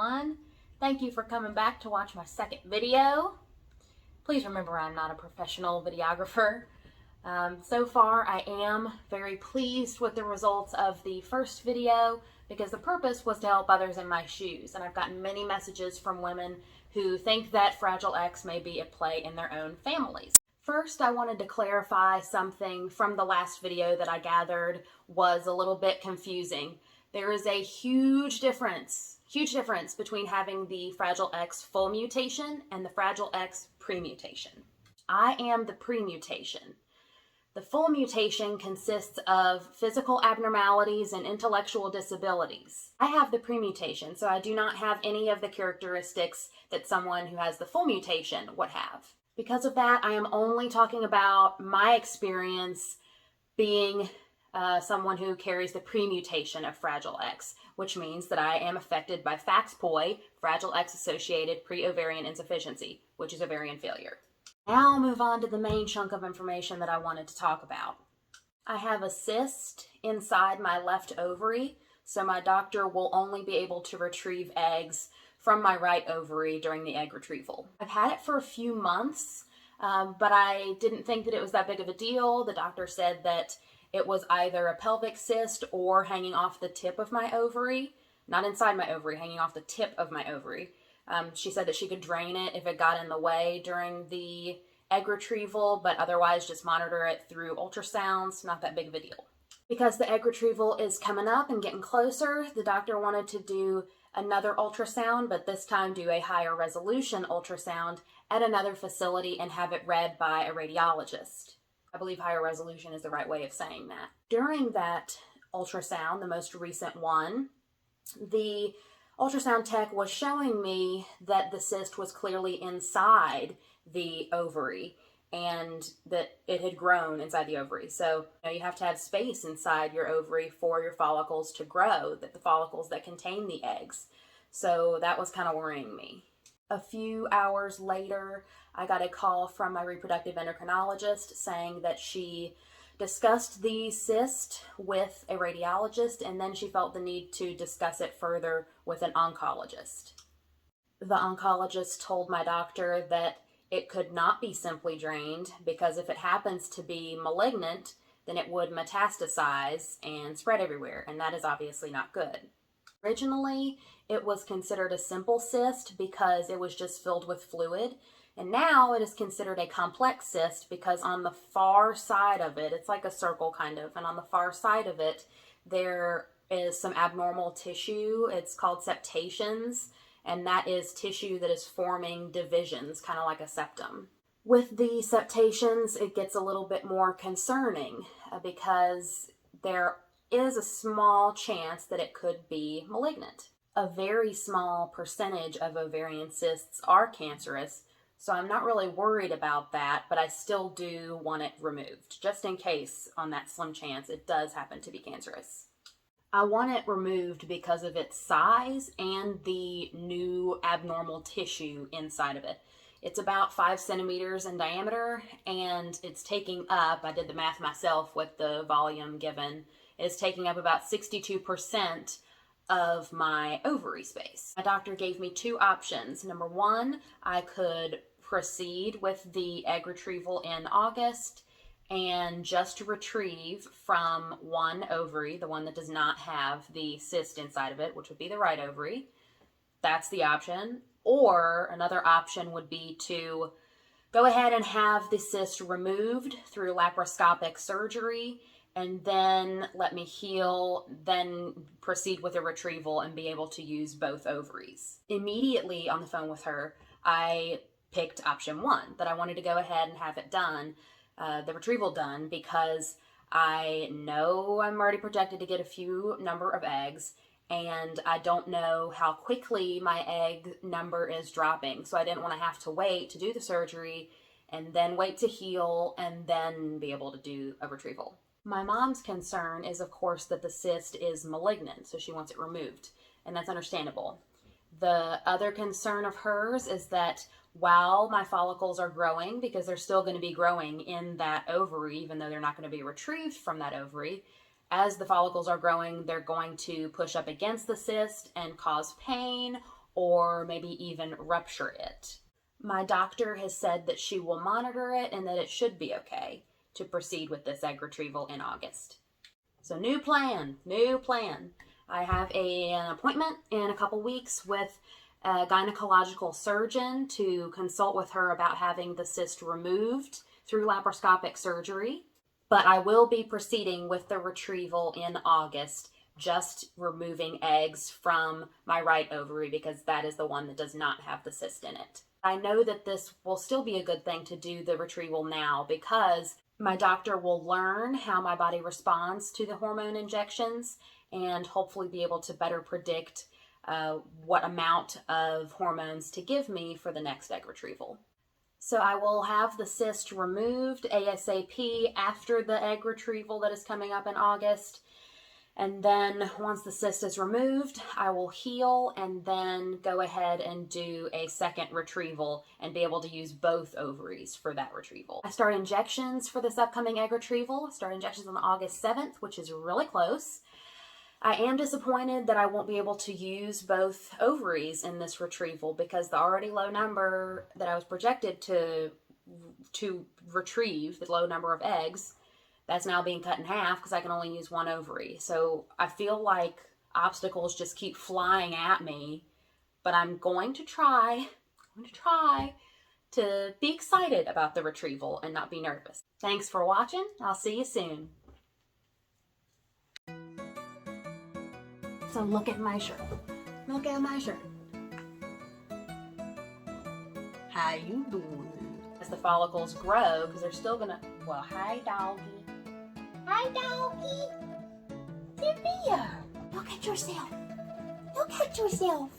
everyone. Thank you for coming back to watch my second video. Please remember I'm not a professional videographer. So far I am very pleased with the results of the first video because the purpose was to help others in my shoes, and I've gotten many messages from women who think that Fragile X may be at play in their own families. First, I wanted to clarify something from the last video that I gathered was a little bit confusing. There is a huge difference between having the Fragile X full mutation and the Fragile X premutation. I am the premutation. The full mutation consists of physical abnormalities and intellectual disabilities. I have the premutation, so I do not have any of the characteristics that someone who has the full mutation would have. Because of that, I am only talking about my experience being someone who carries the premutation of Fragile X, which means that I am affected by FAXPOI, Fragile X-associated pre-ovarian insufficiency, which is ovarian failure. Now I'll move on to the main chunk of information that I wanted to talk about. I have a cyst inside my left ovary, so my doctor will only be able to retrieve eggs from my right ovary during the egg retrieval. I've had it for a few months, but I didn't think that it was that big of a deal. The doctor said that it was either a pelvic cyst or hanging off the tip of my ovary, not inside my ovary, hanging off the tip of my ovary. She said that she could drain it if it got in the way during the egg retrieval, but otherwise just monitor it through ultrasounds, not that big of a deal. Because the egg retrieval is coming up and getting closer, the doctor wanted to do another ultrasound, but this time do a higher resolution ultrasound at another facility and have it read by a radiologist. I believe higher resolution is the right way of saying that. During that ultrasound, the most recent one, the ultrasound tech was showing me that the cyst was clearly inside the ovary and that it had grown inside the ovary. So you have to have space inside your ovary for your follicles to grow, the follicles that contain the eggs. So that was kind of worrying me. A few hours later, I got a call from my reproductive endocrinologist saying that she discussed the cyst with a radiologist, and then she felt the need to discuss it further with an oncologist. The oncologist told my doctor that it could not be simply drained because if it happens to be malignant, then it would metastasize and spread everywhere, and that is obviously not good. Originally, it was considered a simple cyst because it was just filled with fluid, and now it is considered a complex cyst because on the far side of it, it's like a circle kind of, and on the far side of it, there is some abnormal tissue. It's called septations, and that is tissue that is forming divisions, kind of like a septum. With the septations, it gets a little bit more concerning because there is a small chance that it could be malignant. A very small percentage of ovarian cysts are cancerous, so I'm not really worried about that, but I still do want it removed, just in case on that slim chance it does happen to be cancerous. I want it removed because of its size and the new abnormal tissue inside of it. It's about 5 centimeters in diameter, and it's taking up, I did the math myself with the volume given, it's taking up about 62% of my ovary space. My doctor gave me two options. Number one, I could proceed with the egg retrieval in August and just retrieve from one ovary, the one that does not have the cyst inside of it, which would be the right ovary. That's the option. Or another option would be to go ahead and have the cyst removed through laparoscopic surgery and then let me heal, then proceed with a retrieval and be able to use both ovaries. Immediately on the phone with her, I picked option one, that I wanted to go ahead and have it done, the retrieval done, because I know I'm already projected to get a few number of eggs, and I don't know how quickly my egg number is dropping. So I didn't want to have to wait to do the surgery and then wait to heal and then be able to do a retrieval. My mom's concern is, of course, that the cyst is malignant, so she wants it removed, and that's understandable. The other concern of hers is that while my follicles are growing, because they're still going to be growing in that ovary, even though they're not going to be retrieved from that ovary, as the follicles are growing, they're going to push up against the cyst and cause pain or maybe even rupture it. My doctor has said that she will monitor it and that it should be okay to proceed with this egg retrieval in August. So new plan. I have an appointment in a couple weeks with a gynecological surgeon to consult with her about having the cyst removed through laparoscopic surgery. But I will be proceeding with the retrieval in August, just removing eggs from my right ovary because that is the one that does not have the cyst in it. I know that this will still be a good thing to do the retrieval now because my doctor will learn how my body responds to the hormone injections and hopefully be able to better predict what amount of hormones to give me for the next egg retrieval. So I will have the cyst removed ASAP after the egg retrieval that is coming up in August. And then once the cyst is removed, I will heal and then go ahead and do a second retrieval and be able to use both ovaries for that retrieval. I start injections for this upcoming egg retrieval. I start injections on August 7th, which is really close. I am disappointed that I won't be able to use both ovaries in this retrieval because the already low number that I was projected to retrieve, the low number of eggs, that's now being cut in half because I can only use one ovary. So I feel like obstacles just keep flying at me, but I'm going to try to be excited about the retrieval and not be nervous. Thanks for watching. I'll see you soon. So look at my shirt. Look at my shirt. How you doing? As the follicles grow, because they're still gonna, well, hi doggy. Hi doggy. Sophia. Look at yourself. Look at yourself.